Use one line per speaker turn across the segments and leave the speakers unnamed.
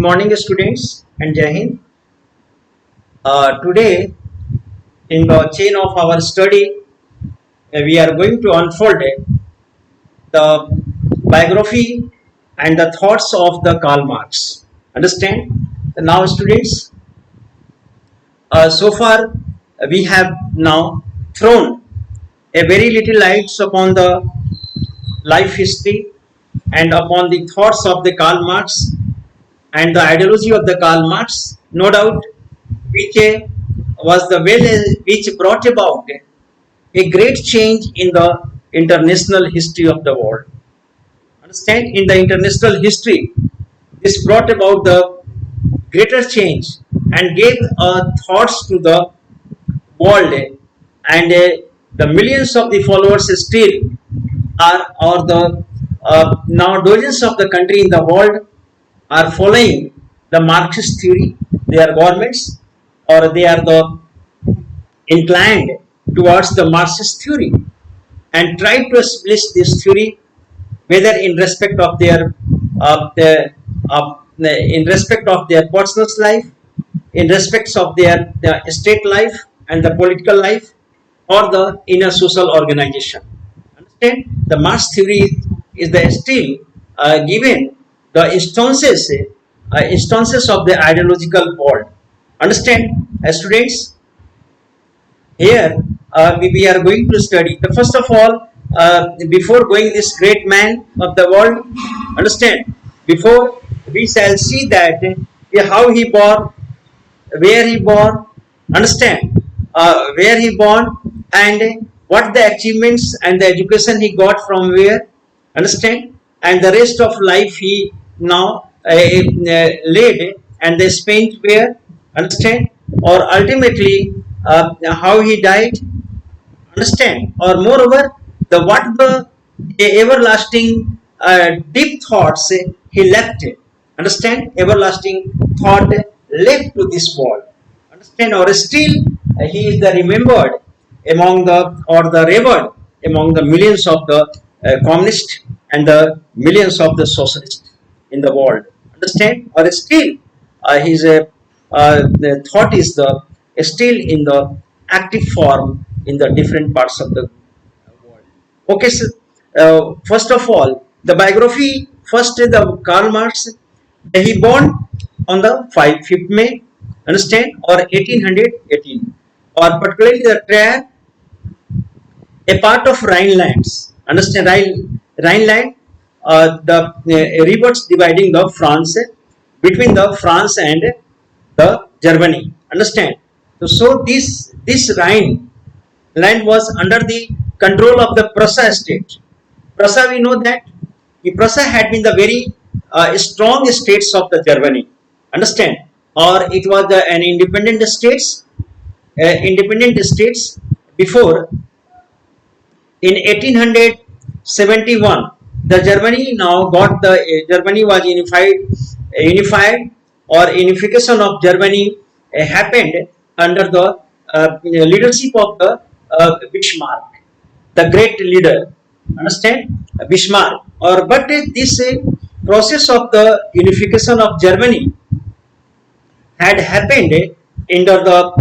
Morning, students, and Jai Hind. Today, in the chain of our study, we are going to unfold the biography and the thoughts of the Karl Marx. Understand? Now, students, so far we have now thrown a very little lights upon the life history and upon the thoughts of the Karl Marx and the ideology of the Karl Marx, no doubt, which was the which brought about a great change in the international history of the world. Understand? In the international history, this brought about the greater change and gave thoughts to the world, and the millions of the followers still are, or the now dozens of the country in the world are following the Marxist theory. They are governments, or they are the inclined towards the Marxist theory and try to establish this theory, whether in respect of their in respect of their personal life, in respects of their state life and the political life, or the inner social organization. Understand? The Marx theory is the still given the instances of the ideological world. Understand, students? Here we are going to study. The first of all, before going this great man of the world, understand? Before we shall see that how he born, where he born, understand? Where he born, and what the achievements and the education he got from where, understand? And the rest of life he now led and they spent where, understand? Or ultimately how he died, understand? Or moreover, the what the everlasting deep thoughts he left, understand? Everlasting thought left to this world, understand? Or still he is the remembered among the, or the revered among the millions of the communists and the millions of the socialists in the world, understand? Or still his the thought is the still in the active form in the different parts of the world. Okay, so first of all, the biography. First, the Karl Marx. He born on the 5th May, understand, or 1818, or particularly the Trier, a part of Rhinelands. Understand? Rhineland, the rivers dividing the France, between the France and the Germany. Understand? So this Rhine land was under the control of the Prussia state. Prussia, we know that the Prussia had been the very strong states of the Germany. Understand? Or it was an independent states before. In 1871, the Germany now got the Germany was unified, or unification of Germany happened under the leadership of the Bismarck, the great leader. Understand? Bismarck. Or but this process of the unification of Germany had happened under the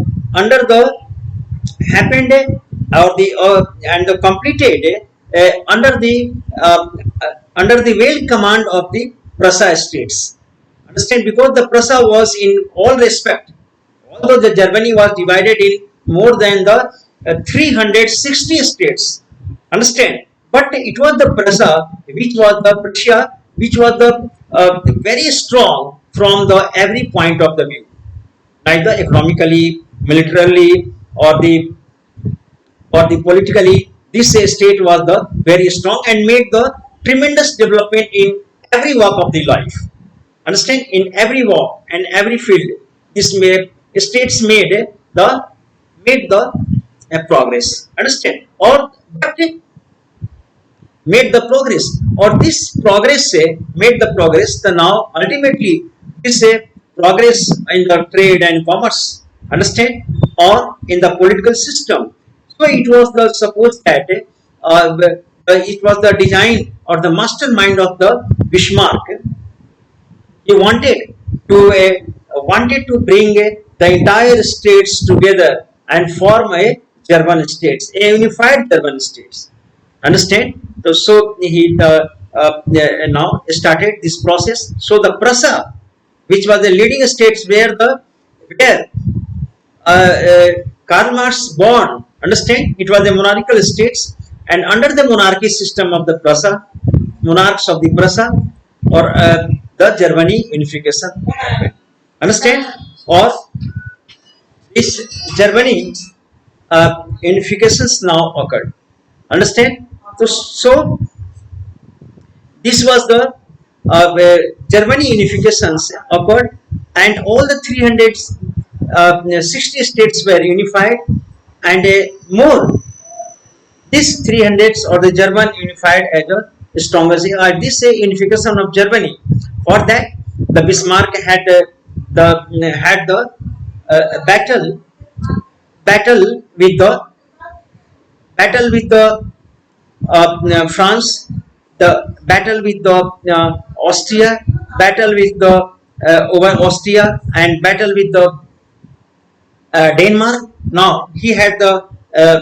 happened or the and completed under the well command of the Prussia states. Understand? Because the Prussia was in all respect, although the Germany was divided in more than the 360 states. Understand? But it was the Prussia which was the very strong from the every point of the view, neither economically, militarily, or the politically. This state was the very strong and made the tremendous development in every walk of the life. Understand? In every walk and every field, this states made the progress. Understand? Or but made the progress, or this progress made the progress. The now ultimately this progress in the trade and commerce. Understand? Or in the political system. So it was the suppose that it was the design or the mastermind of the Bismarck. He wanted to wanted to bring the entire states together and form a German states, a unified German states. Understand? So he now started this process. So the Prussia, which was the leading states where Karl Marx born, understand, it was a monarchical states, and under the monarchy system of the Prussia, monarchs of the Prussia, or the Germany unification happened. Understand? Or this Germany unifications now occurred. Understand? So this was the Germany unifications occurred, and all the 360 states were unified, and more. This 300 or the German unified as a strongest. This unification of Germany. For that, the Bismarck had the battle with the France, the battle with the Austria, battle with the over Austria, and battle with the Denmark. Now he had the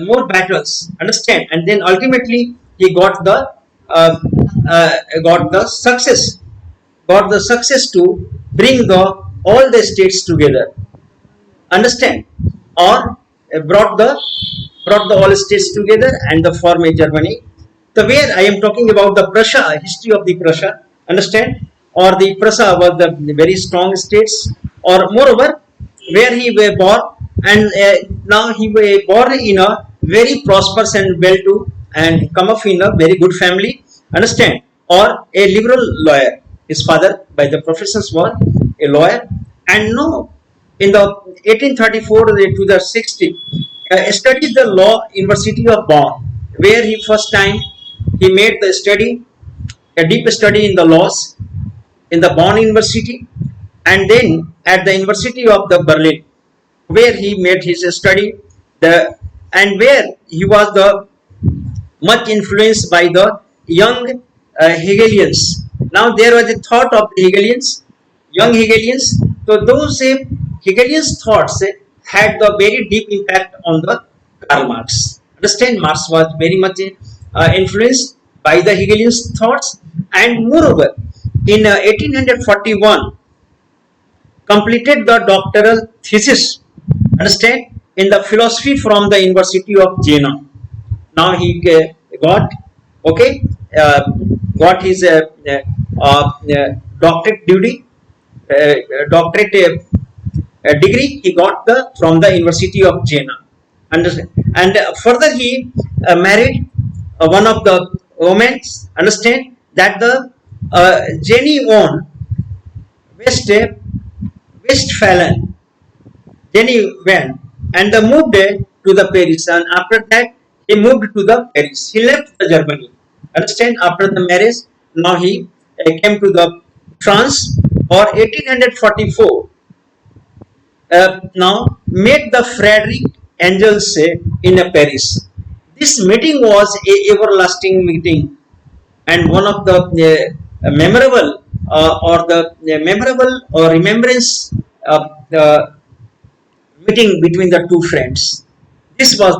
more battles, understand, and then ultimately he got the success, to bring the all the states together. Understand? Or brought the all states together and the form a Germany. The where I am talking about the Prussia, history of the Prussia, understand? Or the Prussia was the very strong states, or moreover, where he were born, and now he were born in a very prosperous and well-to, and come up in a very good family, understand? Or a liberal lawyer. His father, by the professions, was a lawyer, and no, in the 1834 to the 60, studied the law University of Bonn, where he first time he made the study, a deep study in the laws in the Bonn University, and then at the University of the Berlin, where he made his study, and where he was the much influenced by the young Hegelians. Now there was a thought of the Hegelians, young Hegelians. So those Hegelians thoughts had the very deep impact on the Karl Marx. Understand? Marx was very much influenced by the Hegelians thoughts, and moreover, in 1841, completed the doctoral thesis. Understand? In the philosophy from the University of Jena. Now he got his doctorate duty, degree. He got from the University of Jena. Understand? And further he married one of the women. Understand that the Jenny on Westphalen. Jenny went and moved to the Paris, and after that he moved to the Paris. He left the Germany. Understand? After the marriage, now he came to the France, or 1844. Now met the Frederick Engels in Paris. This meeting was a everlasting meeting, and one of the memorable or remembrance of the meeting between the two friends. This was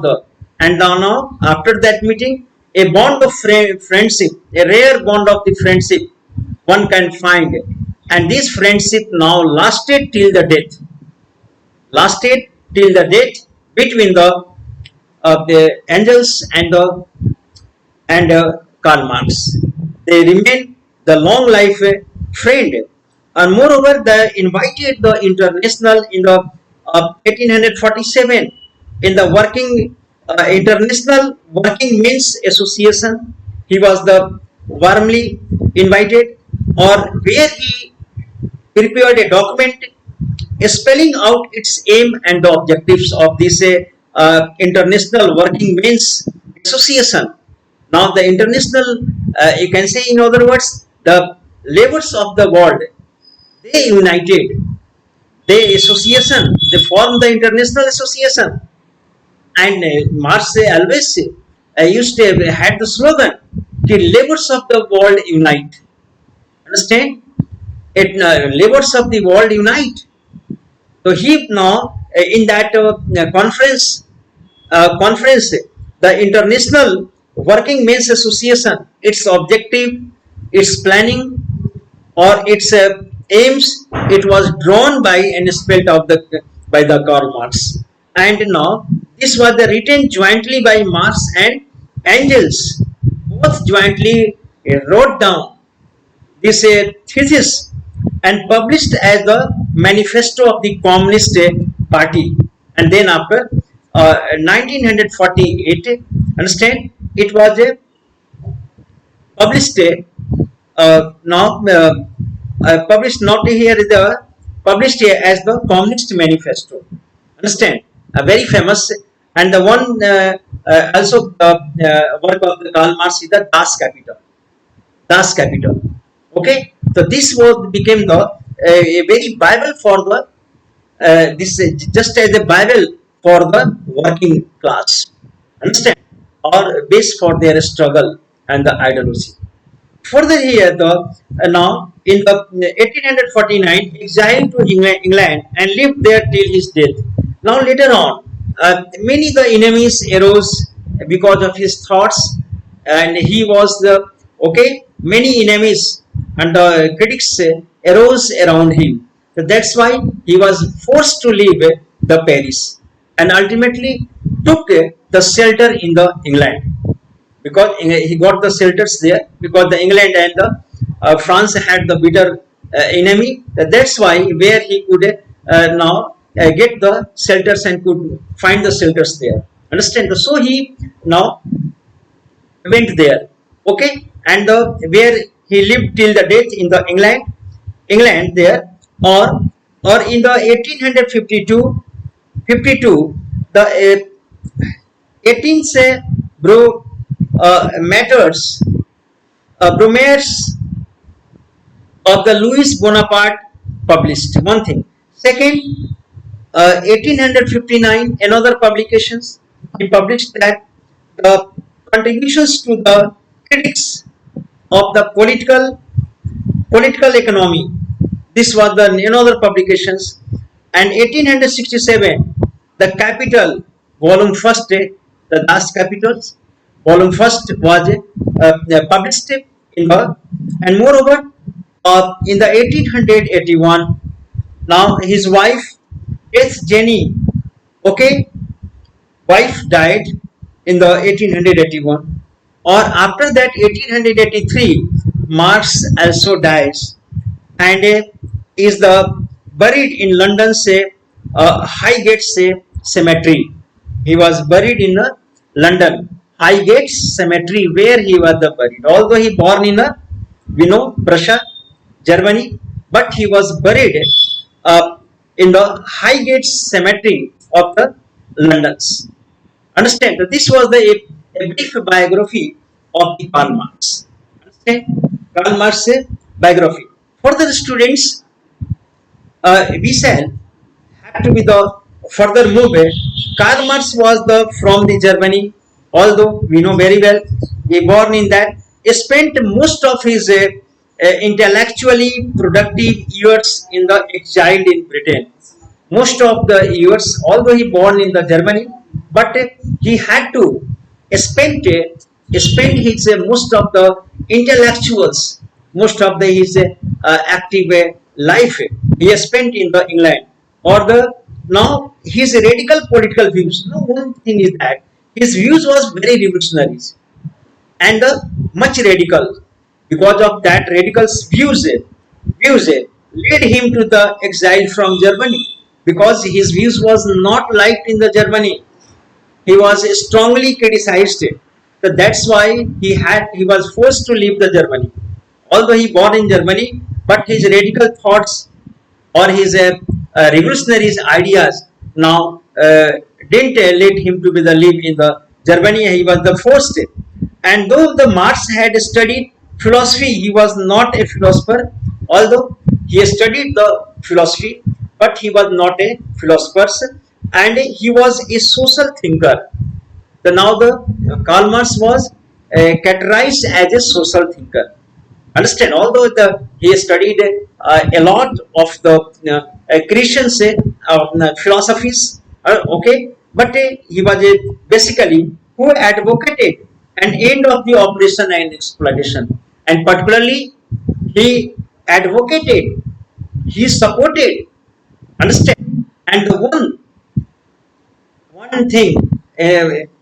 and now after that meeting, a bond of friendship, a rare bond of the friendship one can find, and this friendship now lasted till the death. Between the Engels and Karl Marx. They remain the long life friend, and moreover, they invited the international in the 1847 in the International Working Men's Association. He was the warmly invited, or where he prepared a document spelling out its aim and the objectives of this International Working Men's Association. Now the international, you can say in other words, the laborers of the world, they united, they formed the International Association, and Marx always used to had the slogan, the laborers of the world unite. Understand? Laborers of the world unite. So he now in that conference, the International Working Men's Association, its objective, its planning, or its aims, it was drawn by and spelled out by the Karl Marx. And now this was the written jointly by Marx and Engels. Both jointly wrote down this thesis and published as the manifesto of the Communist Party. And then after 1948, understand, it was a published now published not here the published here as the Communist Manifesto. Understand, a very famous, and the one also work of the Karl Marx is the Das Kapital. Das Kapital. Okay, so this was became the a very Bible for the this just as a Bible for the working class. Understand, or base for their struggle and the ideology. Further here, the now in the 1849, exiled to England and lived there till his death. Now later on, many the enemies arose because of his thoughts, and he was the okay. Many enemies and the critics arose around him. So that's why he was forced to leave the Paris and ultimately took the shelter in the England, because he got the shelters there because the England and the France had the bitter enemy. That's why where he could now get the shelters and could find the shelters there. Understand? So he now went there. Okay, and where he lived till the death in the England there, or in the 1852, the 18th matters Brumaires of the Louis Bonaparte published. One thing. Second, 1859, another publications, he published that the contributions to the critics of the political economy. This was the another publications. And 1867, the Capital, volume first, the Das Capitals, volume first was published in the, and moreover, in the 1881, now his wife, S. Jenny, okay, wife died in the 1881, or after that 1883, Marx also dies, and is the buried in London's Highgate cemetery. He was buried in London Highgate cemetery, where he was buried. Although he born in Prussia, Germany, but he was buried in the Highgate cemetery of the London's. Understand that this was a brief biography of the Karl Marx. Understand? Karl Marx biography. Further students, we shall have to be the further move. Karl Marx was from the Germany, although we know very well he born in that. He spent most of his intellectually productive years in the exile in Britain. Most of the years, although he born in the Germany, but he had to spend his most of the intellectuals, most of his active life he spent in the England, or the now his radical political views. No, one thing is that his views was very revolutionary and much radical. Because of that radical views led him to the exile from Germany, because his views was not liked in the Germany. He was strongly criticized. So that's why he was forced to leave the Germany. Although he born in Germany, but his radical thoughts or his revolutionary ideas now didn't let him to be the live in the Germany. He was the forced. And though the Marx had studied philosophy, he was not a philosopher. Although he studied the philosophy, but he was not a philosopher, and he was a social thinker. So now the Karl Marx was categorized as a social thinker. Understand? Although he studied a lot of the Christian philosophies, okay, but he was basically who advocated an end of the oppression and exploitation, and particularly he advocated, he supported, understand, and the one thing,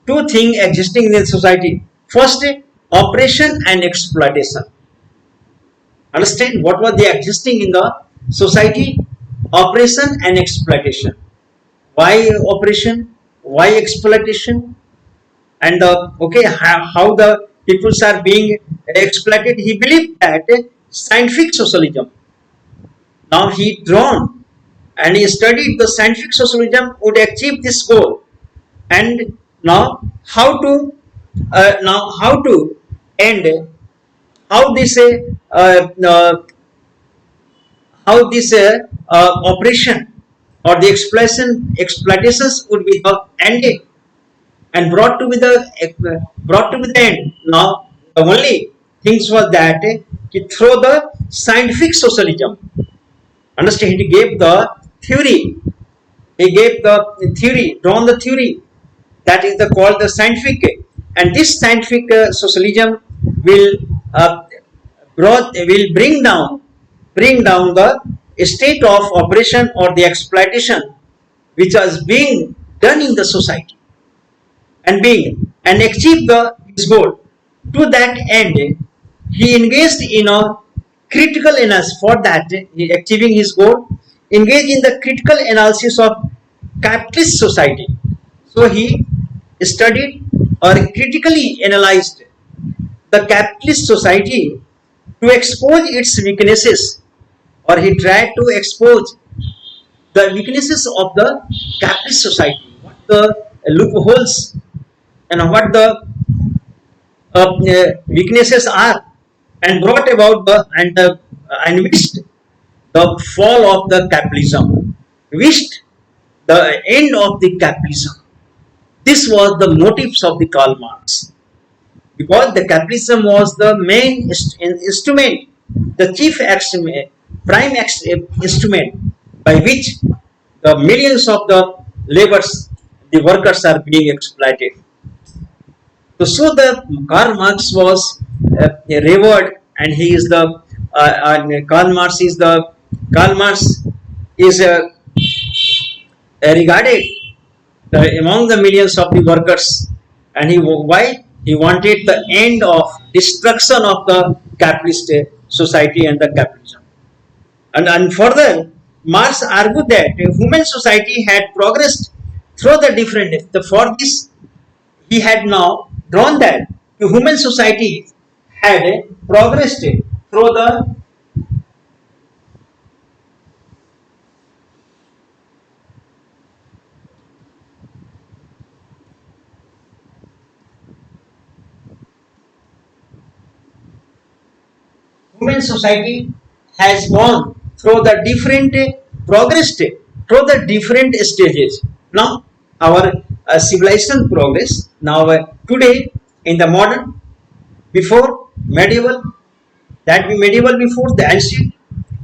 two thing existing in the society. First, oppression and exploitation. Understand what was the existing in the society? Oppression and exploitation. Why oppression? Why exploitation? And okay, how the peoples are being exploited? He believed that scientific socialism. Now he drawn and he studied the scientific socialism would achieve this goal. And now how to end, how this operation or the exploitations would be ended and brought to the end. Now the only things was that through the scientific socialism. Understand? He gave the theory. He gave the theory, drawn the theory that is called the scientific, and this scientific socialism will will bring down the state of oppression or the exploitation which was being done in the society and achieve his goal. To that end, he engaged in a critical analysis. For that, achieving his goal, engaged in the critical analysis of capitalist society. So he studied or critically analyzed the capitalist society to expose its weaknesses, or he tried to expose the weaknesses of the capitalist society, what the loopholes and what the weaknesses are, and brought about and wished the fall of the capitalism, wished the end of the capitalism. This was the motives of the Karl Marx, because the capitalism was the main instrument, the chief prime instrument by which the millions of the laborers, the workers are being exploited. So the Karl Marx was revered, and he is the Karl Marx is regarded among the millions of the workers, and why he wanted the end of destruction of the capitalist society and the capitalism. And further, Marx argued that human society had progressed through the different. For this, he had now drawn that the human society had progressed through the human society has gone through the different progressed through the different stages. Now our civilization progress. Now today in the modern, before medieval, that be medieval before the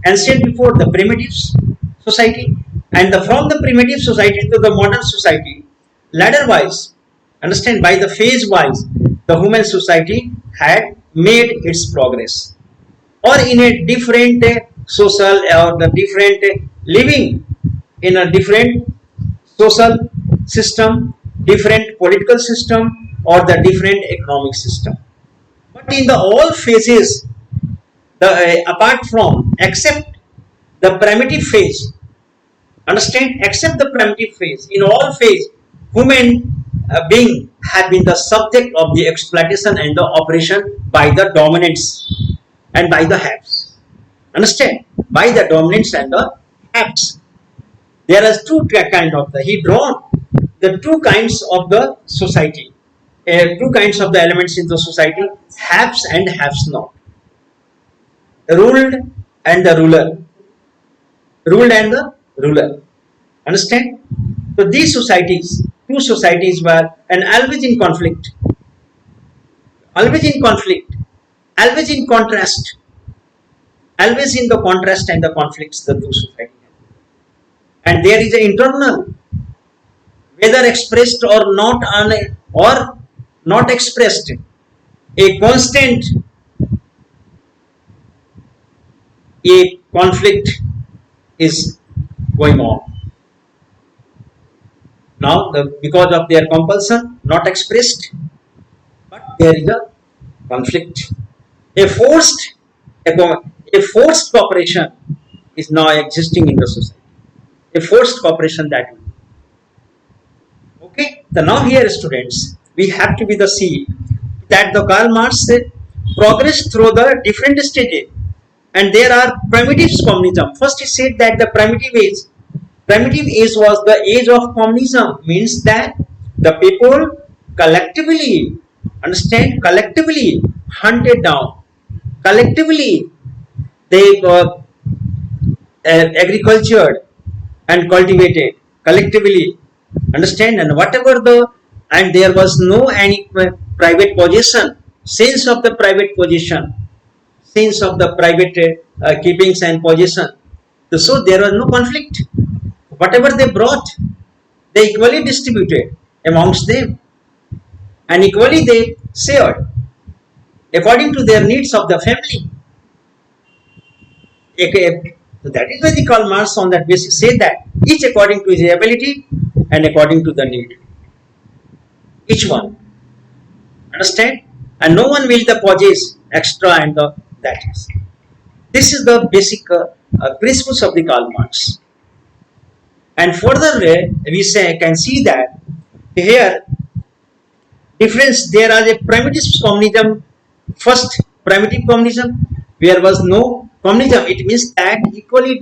ancient before the primitive society, and from the primitive society to the modern society, ladder wise, understand, by the phase wise, the human society had made its progress, or in a different social or the different living in a different social system, different political system, or the different economic system. But in the all phases, the apart from except the primitive phase, understand, except the primitive phase, in all phase, human being have been the subject of the exploitation and the operation by the dominants and by the haves. Understand? By the dominants and the haves. There are two kind of he drawn the two kinds of the society, two kinds of the elements in the society, haves and haves not, ruled and the ruler, ruled and the ruler. Understand? So these societies, two societies were and always in conflict, always in conflict, always in contrast. always in the contrast and the conflicts the two society have. And there is an internal, whether expressed or or not expressed, a constant a conflict is going on. Now, because of their compulsion, not expressed, but there is a conflict. A forced, a forced cooperation is now existing in the society. A forced cooperation that will. Okay. So now here, students, we have to be the see that the Karl Marx progressed through the different stages, and there are primitive communism. First, he said that the primitive age was the age of communism, means that the people collectively, understand, collectively hunted down, collectively they agricultured and cultivated, collectively, understand, and whatever and there was no any private possession, sense of the private possession, sense of the private keepings and possession. So there was no conflict. Whatever they brought, they equally distributed amongst them, and equally they shared according to their needs of the family. So that is why the Karl Marx on that basis say that each according to his ability and according to the need. Each one, understand, and no one will the possess extra and that is. This is the basic principles of the Karl Marx. And further, we can see that here difference. There are a primitive communism. First, primitive communism, where was no communism. It means that equally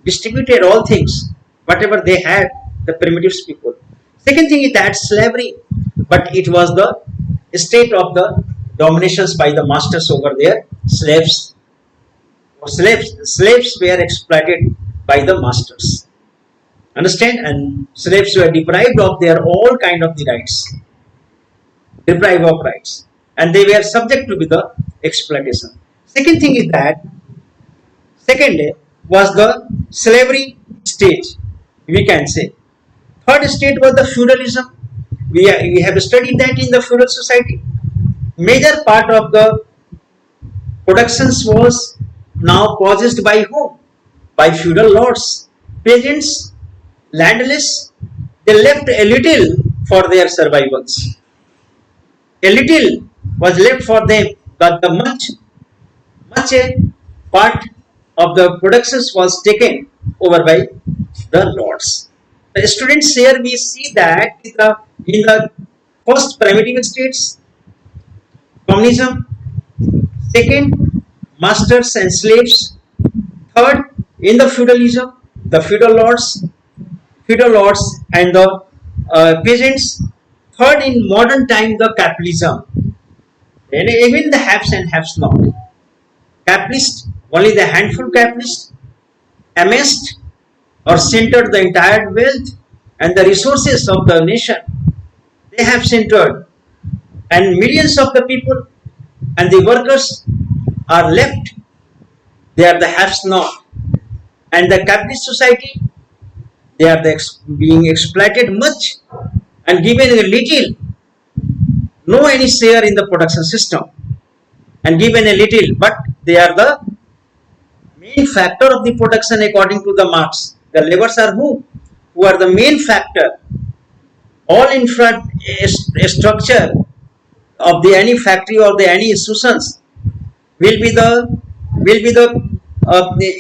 distributed all things, whatever they had, the primitive people. Second thing is that slavery, but it was the state of the dominations by the masters over their slaves. Slaves were exploited by the masters. Understand? And slaves were deprived of their all kind of the rights, deprived of rights, and they were subject to be the exploitation. Second thing is that second was the slavery stage, we can say. Third state was the feudalism. We have studied that in the feudal society. Major part of the productions was now possessed by whom? By feudal lords. Peasants, landless, they left a little for their survivals. A little was left for them, but the much part of the productions was taken over by the lords. The students here we see that in the first primitive states, communism, second, masters and slaves, third, in the feudalism, the feudal lords and the peasants, third, in modern time, the capitalism, and even the haves and haves not. Capitalist, only the handful capitalists amassed or centered the entire wealth and the resources of the nation. They have centered, and millions of the people and the workers are left. They are the haves not, and the capitalist society, they are being exploited much and given a little, no any share in the production system, and given a little, but they are the main factor of the production according to the Marx. The laborers are who are the main factor. All infrastructure of the any factory or the any institutions will be the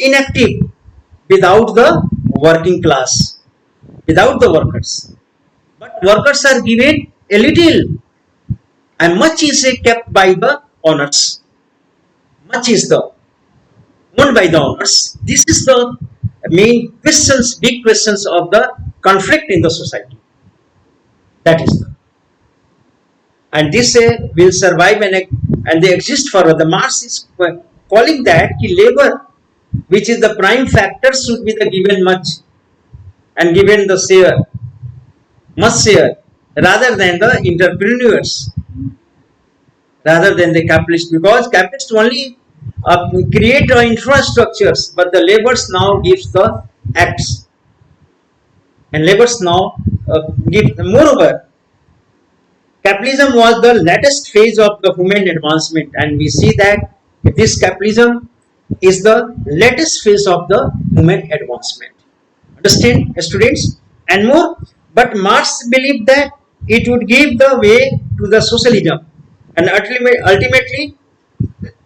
inactive without the working class, without the workers. But workers are given a little, and much is kept by the owners. Much is the owned by the owners. This is the main questions, big questions of the conflict in the society. That is the, and this will survive and they exist forever. The Marx is calling that labor, which is the prime factor, should be the given much and given the share, much share, rather than the entrepreneurs, rather than the capitalists, because capitalists only create infrastructures, but the laborers now gives the acts, and laborers now give. Moreover, capitalism was the latest phase of the human advancement, and we see that this capitalism is the latest phase of the human advancement. Understand, students? And more, but Marx believed that it would give the way to the socialism, and ultimately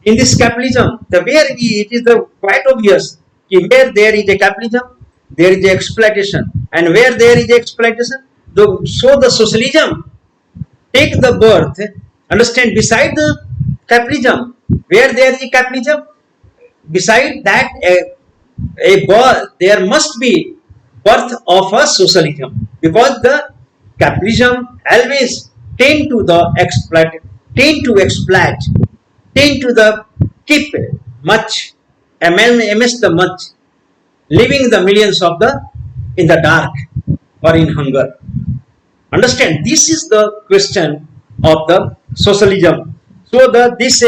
in this capitalism, it is the quite obvious where there is a capitalism, there is a exploitation, and where there is exploitation, so the socialism take the birth. Understand? Beside the capitalism, where there is a capitalism, beside that a birth, there must be birth of a socialism, because the capitalism always tend to the tend to exploit, tend to the keep much, amidst the much, leaving the millions of the in the dark or in hunger. Understand? This is the question of the socialism. So this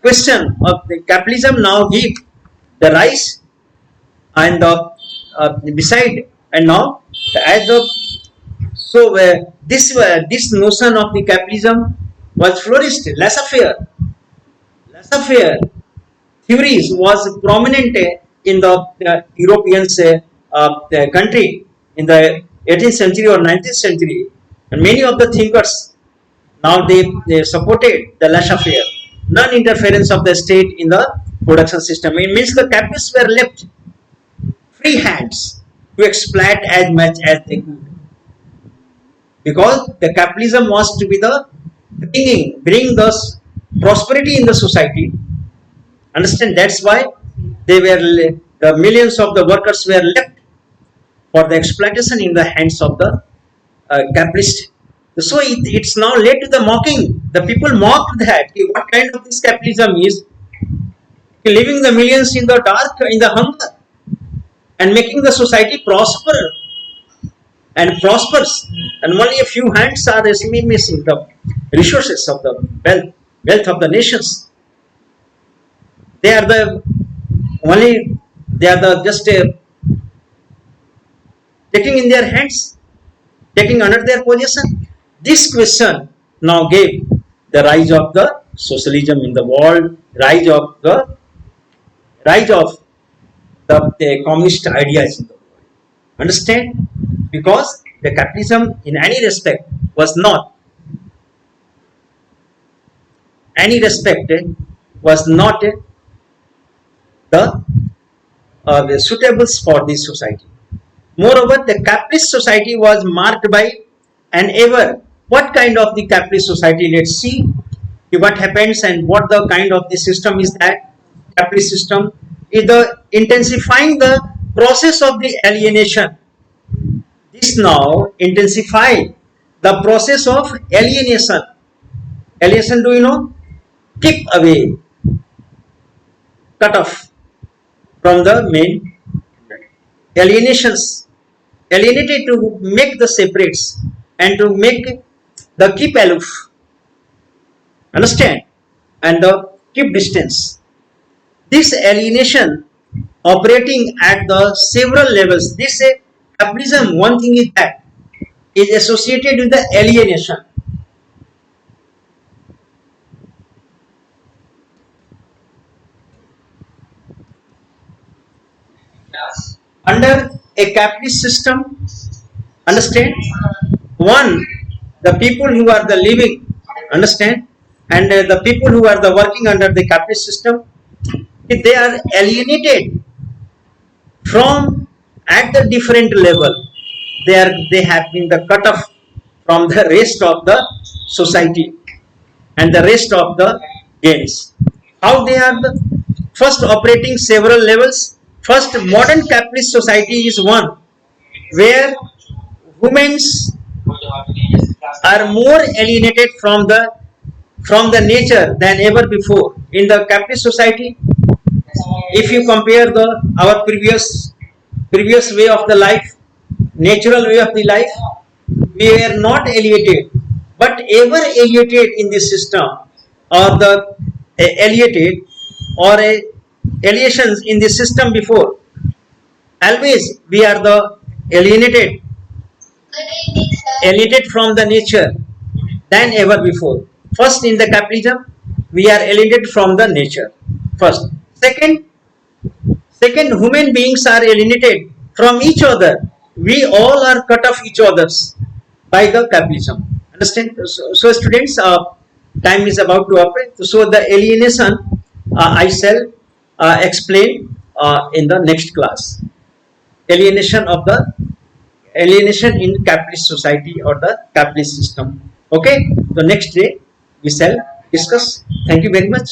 question of the capitalism now give the rise, and beside, and now as the so this notion of the capitalism was flourished. Laissez-faire theories was prominent in the European the country in the 18th century or 19th century, and many of the thinkers now they supported the laissez-faire, non-interference of the state in the production system. It means the capitalists were left free hands to exploit as much as they could, because the capitalism was to be the bring the prosperity in the society. Understand? That's why they were the millions of the workers were left for the exploitation in the hands of the capitalist. So it's now led to the mocking. The people mocked that. What kind of this capitalism is? Leaving the millions in the dark, in the hunger, and making the society prosper and prospers, and only a few hands are missing the resources of the wealth of the nations. They are the just taking in their hands, taking under their possession. This question now gave the rise of the socialism in the world, rise of the communist ideas in the world. Understand? Because the capitalism in any respect was not the suitables for this society. Moreover, the capitalist society was marked by an ever. What kind of the capitalist society? Let's see what happens and what the kind of the system is. That capitalist system is the intensifying the process of the alienation. This now intensify the process of alienation. Alienation, do you know? Keep away, cut off from the main. Alienations, alienated to make the separates and to make the keep aloof. Understand? And the keep distance. This alienation operating at the several levels. This capitalism, one thing is that is associated with the alienation. Under a capitalist system, understand, one, the people who are the living, understand, and the people who are the working under the capitalist system, they are alienated from at the different level. They have been the cut off from the rest of the society and the rest of the gains. How they are the first operating several levels. First, modern capitalist society is one where humans are more alienated from the nature than ever before. In the capitalist society, if you compare our previous way of the life, natural way of the life, we are not alienated, but ever alienated in this system, or the alienated or alienations in the system before. Always we are the alienated from the nature than ever before. First, in the capitalism, we are alienated from the nature. First, second, human beings are alienated from each other. We all are cut off each others by the capitalism. Understand? So students, time is about to up. So the alienation I shall explain in the next class. Alienation in capitalist society or the capitalist system. Okay, the next day we shall discuss. Thank you very much.